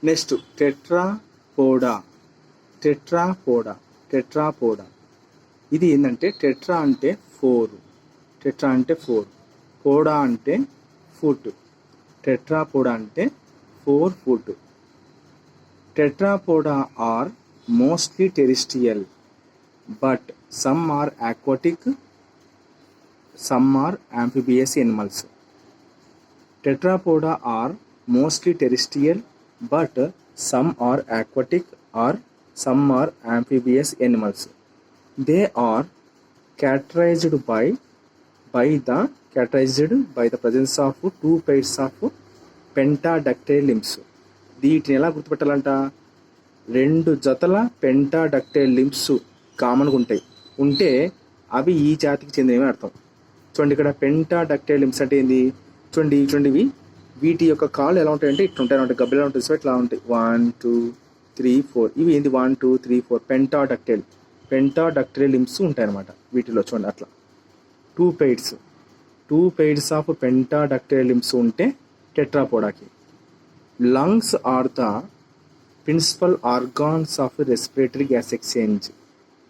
Next టెట్రాపోడా. టెట్రాపోడా ఇది ఏంటంటే tetra అంటే 4, పోడా అంటే ఫుట్. టెట్రాపోడా అంటే 4 foot. Tetrapoda are mostly terrestrial but some are aquatic, some are amphibious animals. Tetrapoda are mostly terrestrial but some are aquatic or some are amphibious animals. They are characterized by the presence of 2 pairs of pentadactyl limbs. వీటిని ఎలా గుర్తుపెట్టాలంట? 2 జతల పెంటాడక్టైల్ limbs కామన్గా ఉంటే అవి ఈ జాతికి చెందినవి అర్థం. చూడండి, ఇక్కడ పెంటాడక్టైల్ లింబ్స్ అంటే ఏంది? చూడండి వీటి యొక్క కాళ్ళు ఎలా ఉంటాయంటే ఇట్లా ఉంటాయి, గబ్బలు ఎలా ఉంటుంది, సో ఇట్లా ఉంటాయి. 1 2 3 4 ఇవి ఏంది? 1 2 3 4 పెంటాడక్టైల్ లింబ్స్ ఉంటాయి అన్నమాట వీటిలో. చూడండి అట్లా 2 pairs ఆఫ్ పెంటాడక్టైల్ లింబ్స్ ఉంటే టెట్రాపోడాకి. Lungs are the principal organs of respiratory gas exchange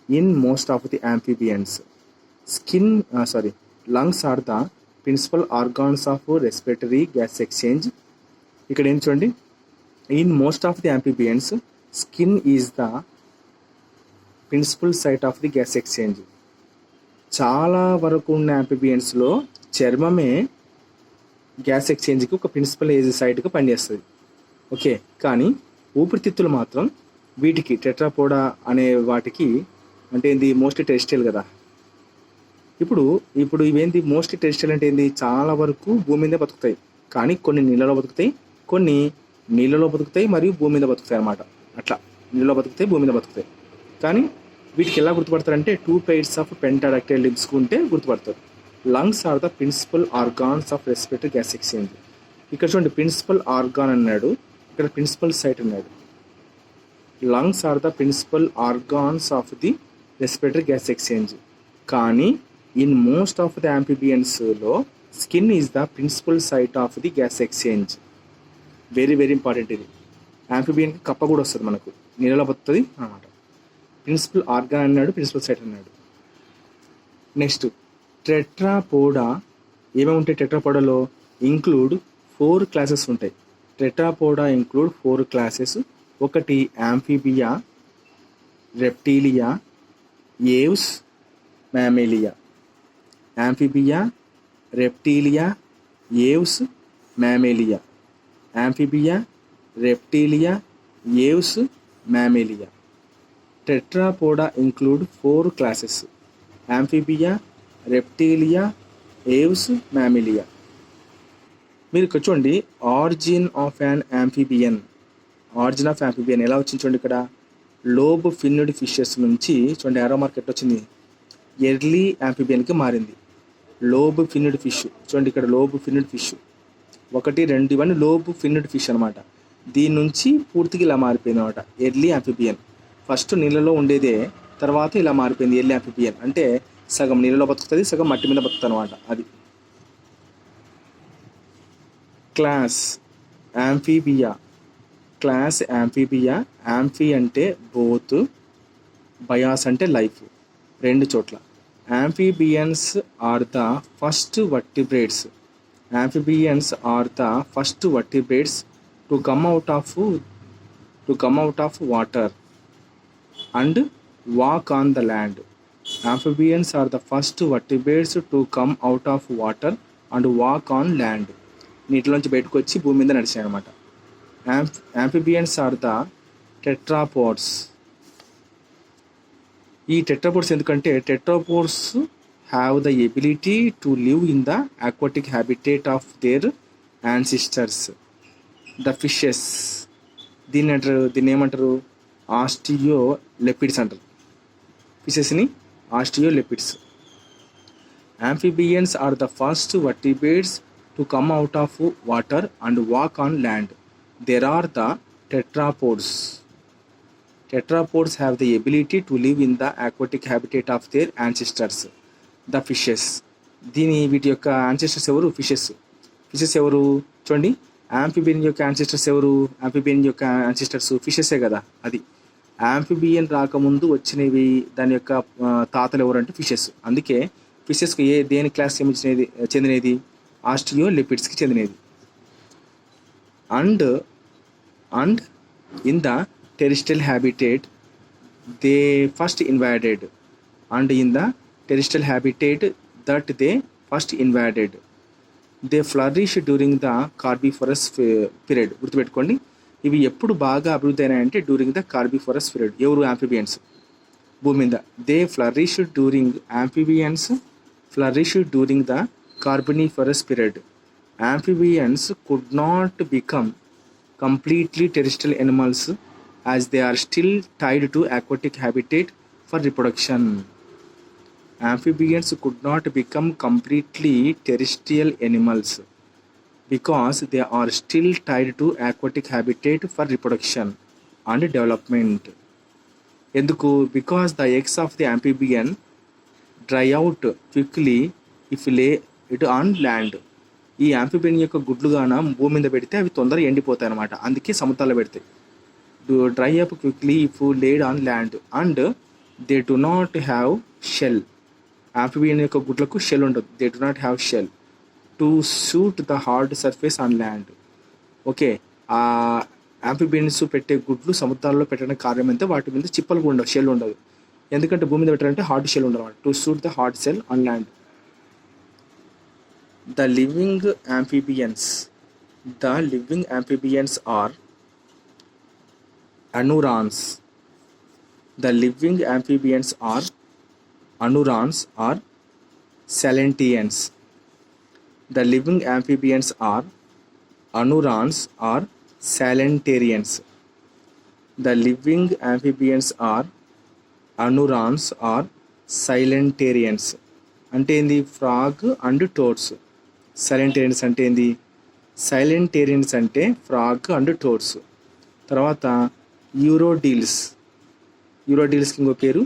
in most of the amphibians. Lungs are the principal organs of respiratory gas exchange. ఇక్కడ ఏం చూడండి, in most of the amphibians skin is the principal site of the gas exchange. చాలా వరకు ఉన్న amphibiansలో చర్మమే gas ఎక్స్చేంజ్కి ఒక principal సైట్గా పనిచేస్తుంది. Okay, కానీ ఊపిరితిత్తులు మాత్రం వీటికి టెట్రాపోడా అనే వాటికి అంటే ఏంది? మోస్ట్లీ టెరిస్ట్రియల్ కదా. ఇప్పుడు ఇవేంటి? మోస్ట్లీ టెరిస్ట్రియల్ అంటే ఏంది? చాలా వరకు భూమి మీదే బతుకుతాయి, కానీ కొన్ని నీళ్ళలో బతుకుతాయి, కొన్ని నీళ్ళలో బతుకుతాయి మరియు భూమి మీద బతుకుతాయి అన్నమాట. అట్లా నీళ్ళలో బతుకుతాయి, భూమి మీద బతుకుతాయి. కానీ వీటికి ఎలా గుర్తుపడతారంటే 2 pairs ఆఫ్ పెంటాడక్టైల్ లింబ్స్ ఉంటే గుర్తుపడతారు. Lungs are the principal organs of respiratory gas exchange. ఇక్కడ చూడండి, ప్రిన్సిపల్ ఆర్గాన్ అన్నాడు, ఇక్కడ ప్రిన్సిపల్ సైట్ అన్నాడు. Lungs are the principal organs of the respiratory gas exchange. కానీ ఇన్ మోస్ట్ ఆఫ్ ది amphibiansలో skin is the principal site of the gas exchange. Very very important ఇది. యాంఫిబియన్కి కప్ప కూడా వస్తుంది, మనకు నీళ్ళలో బతుకుతుంది అన్నమాట. ప్రిన్సిపల్ ఆర్గాన్ అన్నాడు, ప్రిన్సిపల్ సైట్ అన్నాడు. నెక్స్ట్ టెట్రాపోడా ఏమేమి ఉంటాయి? టెట్రాపోడాలో ఇంక్లూడ్ 4 క్లాసెస్ ఉంటాయి. Tetrapoda include 4 classes. ఒకటి Amphibia, Reptilia, Aves, Mammalia. Amphibia, Reptilia, Aves, Mammalia. Amphibia, Reptilia, Aves, Mammalia. Tetrapoda include 4 classes: Amphibia, Reptilia, Aves, Mammalia. మీరు ఇక్కడ చూడండి, ఆరిజిన్ ఆఫ్ యాంఫీబియన్ ఎలా వచ్చింది చూడండి. ఇక్కడ లోబ్ ఫిన్నుడ్ ఫిషెస్ నుంచి చూడండి యారో మార్కెట్ వచ్చింది, ఎర్లీ యాంఫీబియన్కి మారింది. లోబ్ ఫిన్నుడ్ ఫిష్ చూడండి, ఇక్కడ లోబ్ ఫిన్నుడ్ ఫిష్ 1 2 ఇవన్నీ లోబ్ ఫిన్నుడ్ ఫిష్ అనమాట. దీని నుంచి పూర్తిగా ఇలా మారిపోయింది అనమాట ఎర్లీ యాంఫీబియన్. ఫస్ట్ నీళ్ళలో ఉండేదే, తర్వాత ఇలా మారిపోయింది ఎర్లీ యాంఫీబియన్. అంటే సగం నీళ్ళలో బతుకుతుంది, సగం మట్టి మీద బతుకుతుంది అనమాట. అది క్లాస్ యాంఫీబియా. యాంఫీ అంటే బోత్, బయాస్ అంటే లైఫ్, 2 చోట్ల. Amphibians are the first vertebrates. To come out of water and walk on the land. Amphibians are the first vertebrates to come out of water and walk on land. నీటిలోంచి బయటకు వచ్చి భూమి మీద నడిచాయి అనమాట. Amphibians are the tetrapods. ఈ tetrapods ఎందుకంటే tetrapods have the ability to live in the aquatic habitat of their ancestors, the fishes. దీన్ని ఏమంటారు? ఆస్టియోలెపిడ్స్ అంటారు. ఫిషెస్ని ఆస్టియోలెపిడ్స్. Amphibians are the first vertebrates to come out of water and walk on land. There are the tetrapods. Tetrapods have the ability to live in the aquatic habitat of their ancestors, the fishes. వీటి యొక్క ancestors ఎవరు? Fishes ఎవరు చూడండి. Amphibian యొక్క ancestors ఎవరు? Amphibian యొక్క ancestors ఫిషెసే కదా. అది యాంఫిబియన్ రాకముందు వచ్చినవి దాని యొక్క తాతలు ఎవరంటే ఫిషెస్. అందుకే ఫిషెస్కి దేని క్లాస్ చెందినది? ఆస్టియోలిపిడ్స్కి చెందినది. And in the terrestrial habitat they first invaded. And in the terrestrial habitat that they first invaded they flourish during the carboniferous period. గుర్తుపెట్టుకోండి, ఇవి ఎప్పుడు బాగా అభివృద్ధి అయినాయంటే డ్యూరింగ్ ద కార్బిఫరస్ పీరియడ్. ఎవరు? యాంఫిబియన్స్ భూమి మీద. They flourish during amphibians flourish during the carboniferous period. Amphibians could not become completely terrestrial animals as they are still tied to aquatic habitat for reproduction. Amphibians could not become completely terrestrial animals because they are still tied to aquatic habitat for reproduction and development. ఎందుకు? Because the eggs of the amphibian dry out quickly if laid on land. ఈ amphibian యొక్క గుడ్లుగాన భూమి మీద పెడితే అవి తొందరగా ఎండిపోతాయి అన్నమాట. అందుకే సముద్రాల్లో పెడతాయి. Dry up quickly if laid on land and they do not have shell. Amphibian యొక్క గుడ్లకు షెల్ ఉండదు. They do not have shell to suit the hard surface on land. Okay, ఆ యాంఫిబియన్స్ పెట్టే గుడ్లు సముద్రాల్లో పెట్టడానికి కారణం అయితే వాటి మీద చిప్పలు ఉండవు, షెల్ ఉండదు. ఎందుకంటే భూమి మీద పెట్టాలంటే హార్డ్ షెల్ ఉండాలి. To suit the hard shell on land. The living amphibians are anurans. The living amphibians are anurans or salentians. The living amphibians are anurans or salentarians. The living amphibians are anurans or silentarians. అంటే ఏంది? Frog and టోడ్స్. సైలెంటేరియన్స్ అంటే ఏంది? సైలెంటేరియన్స్ అంటే frog and టోడ్స్. తర్వాత యూరోడీల్స్. యూరోడీల్స్కి ఇంకో పేరు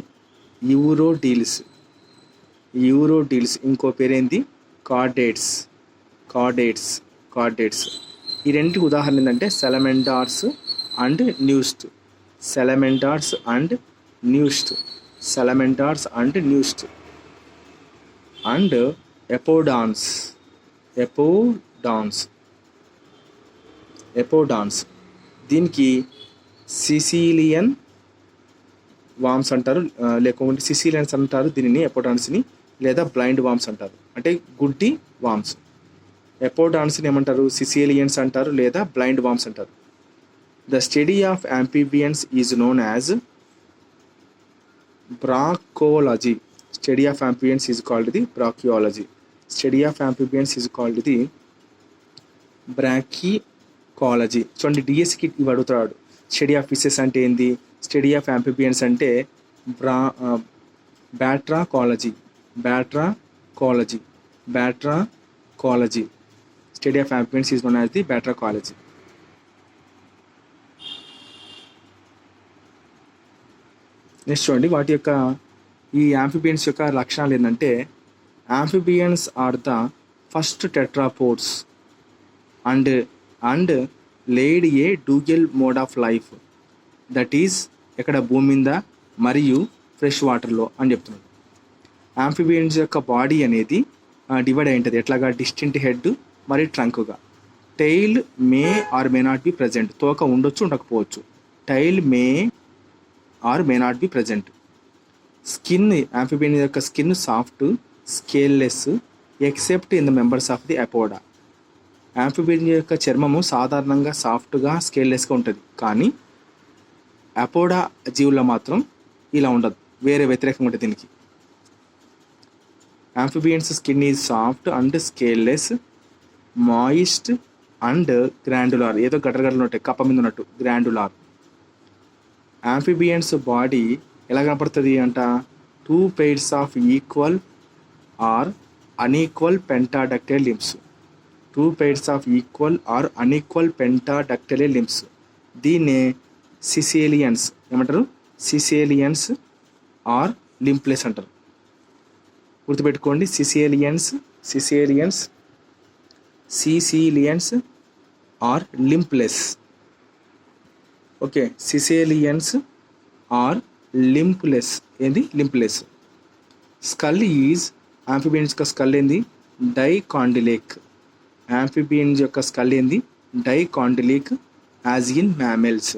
యూరోడీల్స్ ఇంకో పేరు ఏంది? కార్డేట్స్. ఈ రెండింటికి ఉదాహరణ ఏంటంటే సెలమెండార్స్ అండ్ న్యూస్ట్. అండ్ ఎపోడాన్స్. దీనికి సిసిలియన్ వామ్స్ అంటారు, లేకపోతే సిసిలియన్స్ అంటారు దీనిని, ఎపోడాన్స్ని, లేదా బ్లైండ్ వామ్స్ అంటారు, అంటే గుడ్డి వామ్స్. ఎపోడాన్స్ని ఏమంటారు? సిసిలియన్స్ అంటారు లేదా బ్లైండ్ వామ్స్ అంటారు. The study of amphibians is known as batrachology. Study of amphibians is called the brachiology. Study of amphibians is called the brachiology. చూడండి, డిఎస్కి ఇవి అడుగుతాడు. స్టడీ ఆఫ్ ఫిషెస్ అంటే ఏంది? స్టడీ ఆఫ్ యాంఫిబియన్స్ అంటే batrachology. Study of amphibians is known as the batrachology. Next చూడండి, వాటి యొక్క ఈ యాంఫిబియన్స్ యొక్క లక్షణాలు ఏంటంటే, amphibians are the first tetrapods and lead a dual mode of life that is ఎక్కడ? భూమి మీద మరియు ఫ్రెష్ వాటర్లో అని చెప్తున్నాడు. యాంఫిబియన్స్ యొక్క బాడీ అనేది డివైడ్ అయి ఉంటుంది. ఎట్లాగా? డిస్టింక్ట్ హెడ్ మరియు ట్రంక్గా. Tail may or may not be present. తోక ఉండొచ్చు, ఉండకపోవచ్చు. Tail may or may not be present. Skin, amphibian యొక్క skin soft, scaleless except in the members of the Apoda. Amphibian యొక్క చర్మము సాధారణంగా సాఫ్ట్గా, స్కేల్లెస్గా ఉంటుంది. కానీ అపోడా జీవుల్లో మాత్రం ఇలా ఉండదు, వేరే వ్యతిరేకంగా ఉంటుంది దీనికి. Amphibians skin is soft and scaleless, moist and glandular. ఏదో గడ్డలు ఉంటాయి కప్ప మీద ఉన్నట్టు, గ్రాండులార్. యాంఫిబియన్స్ బాడీ ఎలా కనపడుతుంది అంట? 2 pairs of equal or unequal pentadactyl limbs. 2 pairs of equal or unequal pentadactyl limbs. దీన్నే సిసేలియన్స్ ఏమంటారు? సిసేలియన్స్ ఆర్ లింప్లెస్ అంటారు. గుర్తుపెట్టుకోండి, caecilians are limbless. Okay, caecilians are limbless. ఏంది లింప్లెస్. స్కల్ ఈజ్ యాంఫిబియన్స్ యొక్క skull ఏంది డైకాండిలేక్. యాంఫిబియన్స్ యొక్క skull ఏంది dicondylic as in mammals.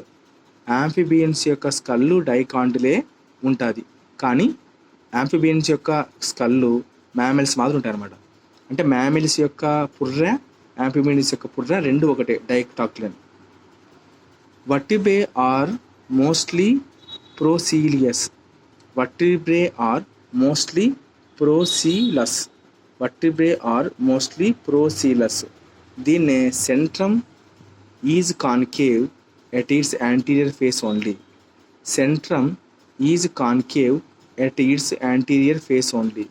Amphibians యొక్క స్కల్లు డైకాండిలే ఉంటుంది, కానీ యాంఫిబియన్స్ యొక్క స్కల్లు మ్యామెల్స్ మాత్రం ఉంటాయి అన్నమాట. అంటే మ్యామెల్స్ యొక్క పుర్ర, యాంఫిబియన్స్ యొక్క పుర్ర రెండు ఒకటే, డైకాక్టిలియన్. Vertebrae are mostly procoelous. Vertebrae are mostly procoelous. Vertebrae are mostly procoelous. దీన్నే centrum is concave at its anterior face only. Centrum is concave at its anterior face only.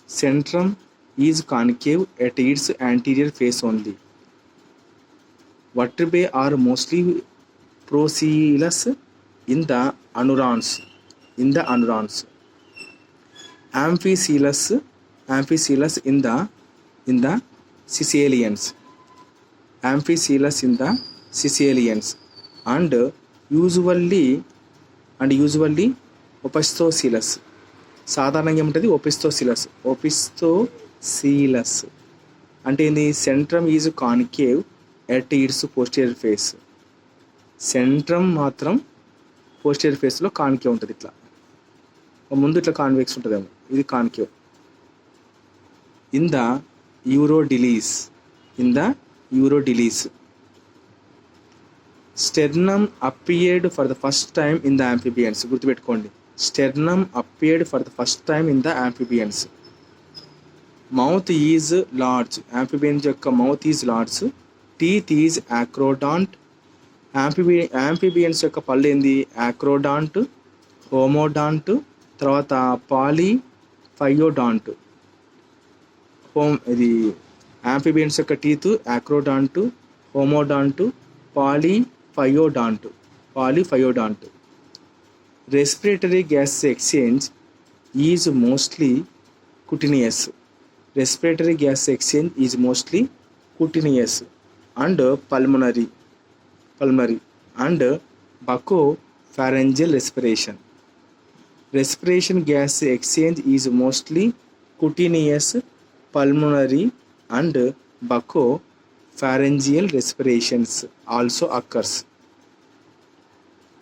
Centrum is concave at its anterior face only. Vertebrae are mostly procoelous in the anurons. In the anurons. Amphicoelous in the Caecilians. Amphicoelous in the Caecilians. And usually opisthocoelous. సాధారణంగా ఏముంటుంది opisthocoelous. opisthocoelous అంటే ఏంది centrum is concave at its posterior face. Centrum మాత్రం posterior ఫేస్లో concave ఉంటుంది. ఇట్లా ముందు ఇట్లా కాన్వెక్స్ ఉంటుందేమో, ఇది concave. In the urodeles. In the urodeles. Sternum appeared for the first time in the amphibians. గుర్తుపెట్టుకోండి, sternum appeared for the first time in the amphibians. Mouth is large. Amphibians యొక్క mouth is large. Teeth is acrodont. Amphibians యొక్క పళ్ళు ఏంది యాక్రోడాంట్, హోమోడాంట్, తర్వాత పాలిఫయోడాంట్. ఇది amphibians యొక్క teeth acrodont, homodont, polyphyodont. Respiratory gas exchange is mostly cutaneous. Respiratory gas exchange is mostly cutaneous and pulmonary and bucopharyngeal respiration. Respiration gas exchange is mostly cutaneous, pulmonary and bucopharyngeal respirations also occurs.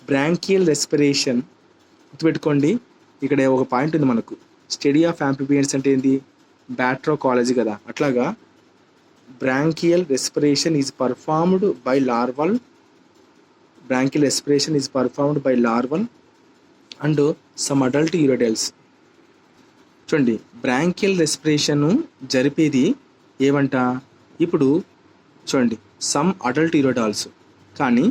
Branchial respiration. గుర్తుపెట్టుకోండి, ఇక్కడ ఒక point ఉంది మనకు. Study of amphibians అంటే ఏంది బ్యాట్రోకాలజీ కదా, అట్లాగా bronchial respiration is performed by larval. Branchial respiration is performed by larval and some adult urodels. చూడండి, బ్రాంకియల్ రెస్పిరేషన్ జరిపేది ఏమంట, ఇప్పుడు చూడండి సమ్ అడల్ట్ యూరోడాల్స్, కానీ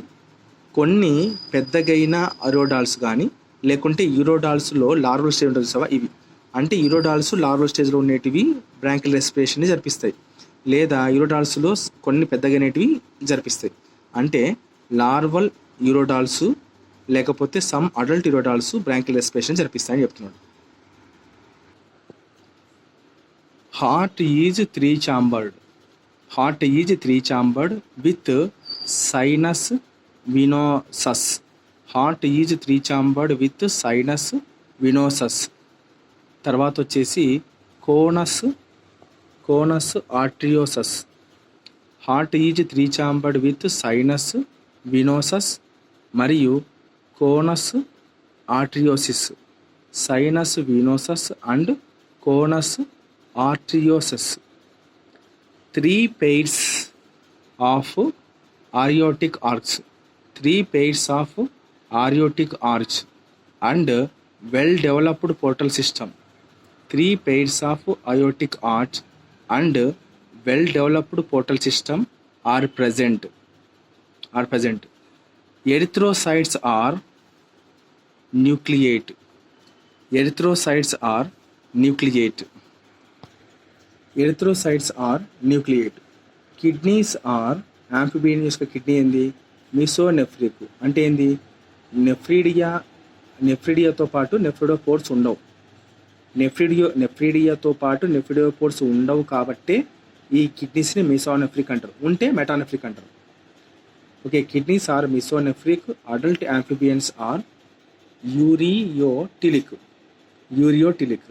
కొన్ని పెద్దగైన యూరోడాల్స్ కానీ లేకుంటే యూరోడాల్స్లో లార్వల్ స్టేజ్ ఉంటుంది సవా, ఇవి అంటే యూరోడాల్స్ లార్వల్ స్టేజ్లో ఉండేటివి బ్రాంకియల్ రెస్పిరేషన్ని జరిపిస్తాయి, లేదా యూరోడాల్స్లో కొన్ని పెద్దగైనటివి జరిపిస్తాయి. అంటే లార్వల్ యూరోడాల్స్ లేకపోతే some adult urodeles branchial respiration జరిపిస్తాయని చెప్తున్నాడు. Heart is three chambered with sinus venosus. Heart is three chambered with sinus venosus. తర్వాత వచ్చేసి conus arteriosus. Heart is three chambered with sinus venosus మరియు conus arteriosus. Sinus venosus and conus arteriosus. 3 pairs of aortic arch. 3 pairs of aortic arch and well developed portal system. 3 pairs of aortic arch and well developed portal system are present. Erythrocytes are nucleate. Erythrocytes are nucleate. Kidneys are amphibians యొక్క kidney ఏంది మిసోనెఫ్రిక్. అంటే ఏంది నెఫ్రిడియాతో పాటు నెఫ్రిడోపోర్స్ ఉండవు. నెఫ్రిడియాతో పాటు నెఫ్రిడోపోర్స్ ఉండవు కాబట్టే ఈ కిడ్నీస్ని మిసోనెఫ్రిక్ అంటారు. ఉంటే మెటానెఫ్రిక్ అంటారు. Okay, kidneys are mesonephric. Adult amphibians are ureotelic. Ureotelic.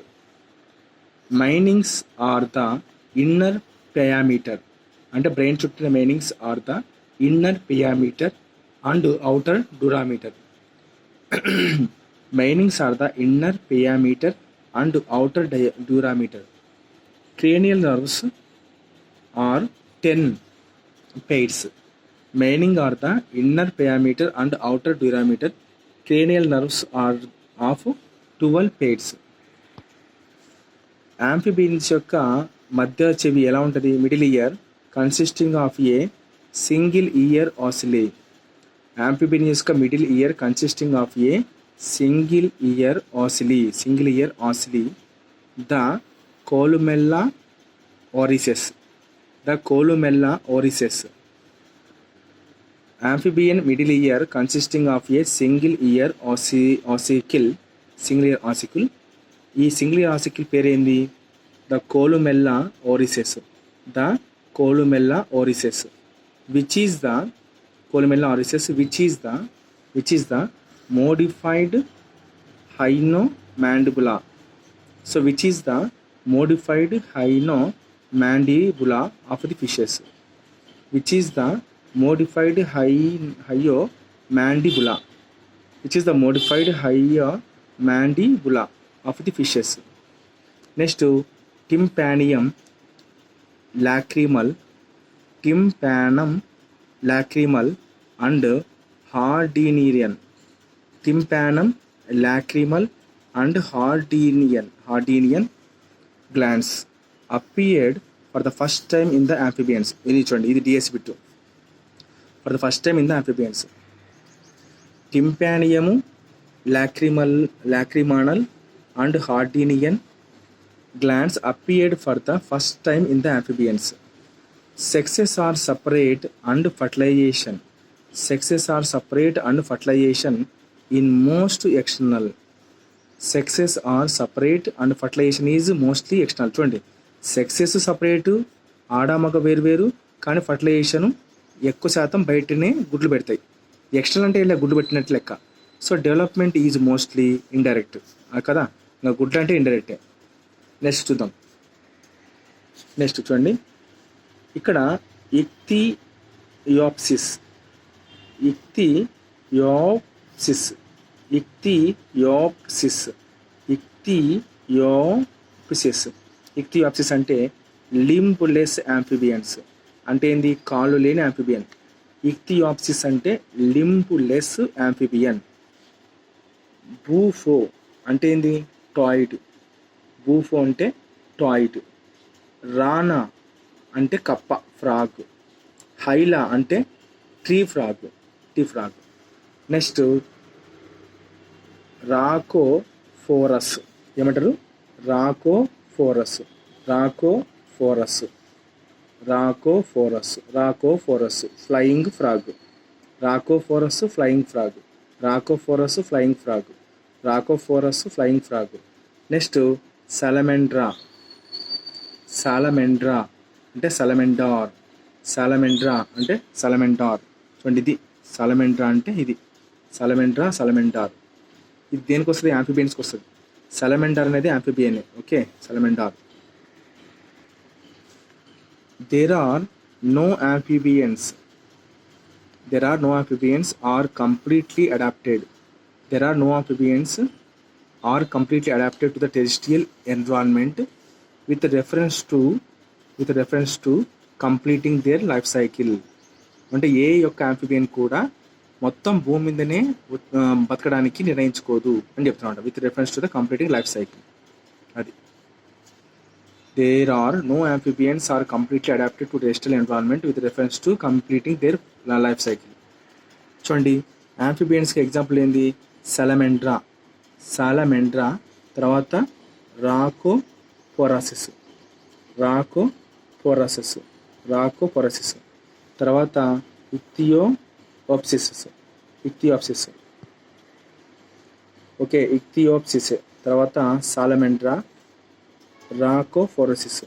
Meninges are the inner pia mater. అంటే బ్రెయిన్ చుట్టిన meninges are the inner pia mater and outer dura mater. Meninges are the inner pia mater and outer durameter. Cranial nerves are 10 pairs. Remaining are the inner pyameter and outer durameter. Cranial nerves are of 12 pairs. Amphibians యొక్క మధ్య చెవి ఎలా ఉంటుంది? Middle ear consisting of a single ear ossicle. Amphibians యొక్క middle ear consisting of a single ear ocilli. The columella orices. Amphibian middle ear consisting of a single ear ossicle. ఈ single ear ossicle పేరేంది? The columella auris. Which is the modified hyomandibular. So which is the modified hyomandibular of the fishes? Which is the modified hyomandibular? Which is the modified hyomandibular of the fishes? Next, tympanum lacrimal and Hardinian. Tympanum lacrimal and Hardinian glands appeared for the first time in the amphibians. This is DSB2. For the first time in the amphibians. Tympanum lacrimal and Hardinian glands appeared for the first time in the amphibians. Sexes are separate and fertilization. In most external. Sexes are separate and fertilization is mostly external. చూడండి, sexes separate, ఆడామగ వేరు, కానీ fertilisation ఎక్కువ శాతం బయటనే గుడ్లు పెడతాయి. External అంటే ఇలా గుడ్లు పెట్టినట్టు లెక్క. So development is mostly indirect కదా, ఇంకా గుడ్లు అంటే ఇండైరెక్టే. నెక్స్ట్ చూద్దాం. నెక్స్ట్ చూడండి, ఇక్కడ ఇక్తియోప్సిస్. ఇక్తియోప్సిస్ అంటే లింబ్లెస్ యాంఫిబియన్స్. అంటే ఏంది? కాళ్ళు లేని యాంఫిబియన్. ఇక్తియోప్సిస్ అంటే లింబ్లెస్ యాంఫిబియన్. బూఫో అంటే ఏంది? టాయిడ్. బూఫో అంటే టాయిడ్. రానా అంటే కప్ప, ఫ్రాగ్. హైలా అంటే ట్రీ ఫ్రాగ్. Next Rhacophorus. ఏమంటారు? Rhacophorus. Flying frog. Next Salamandra అంటే సాలమెండార్. చూడండి, ఇది సాలమెండ్రా అంటే ఇది సాలమెండార్. ఇది దేనికి వస్తుంది? యాంఫిబియన్స్కి వస్తుంది. సాలమెండార్ అనేది amphibian. Okay, salamander. There are no amphibians are completely adapted. To the terrestrial environment with reference to completing their life cycle. అంటే ఏ యొక్క యాంఫిబియన్ కూడా మొత్తం భూమి మీదనే బతకడానికి నిర్ణయించుకోదు అని చెప్తున్నాడు. With reference to the completing life cycle. అది there are no amphibians are completely adapted to terrestrial environment with reference to completing their life cycle. చూడండి, యాంఫిబియన్స్కి ఎగ్జాంపుల్ ఏంది? సాలమెండ్రా, తర్వాత రాకోఫోరసిస్, తర్వాత ఇక్తియోప్సిస్. ఓకే, ఇక్తియోప్సిస్, తర్వాత సాలమెండ్రా, రాకోఫోరసిస్.